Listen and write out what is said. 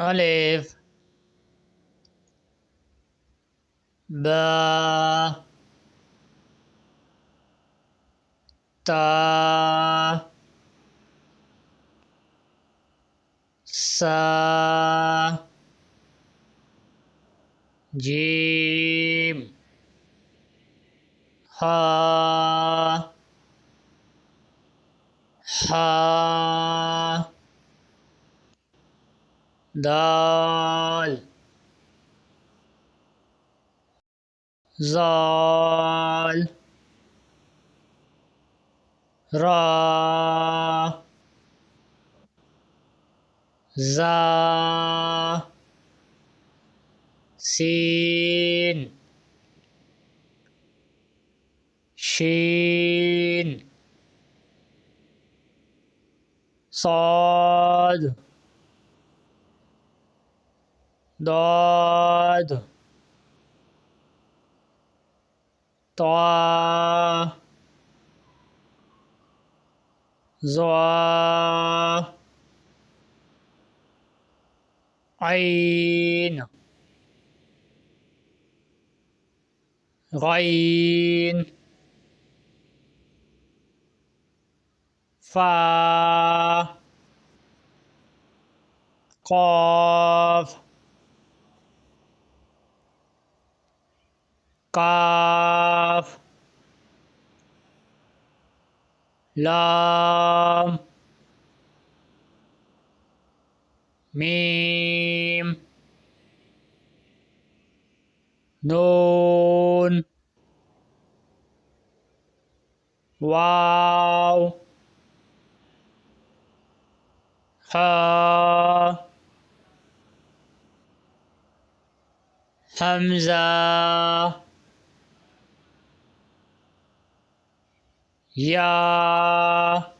ألف باء تاء ساء جيم ها حا دال زال را زا سين شين صاد ضاد طا ظا عين غين فا قاف قاف لام ميم نون واو ها همزة يا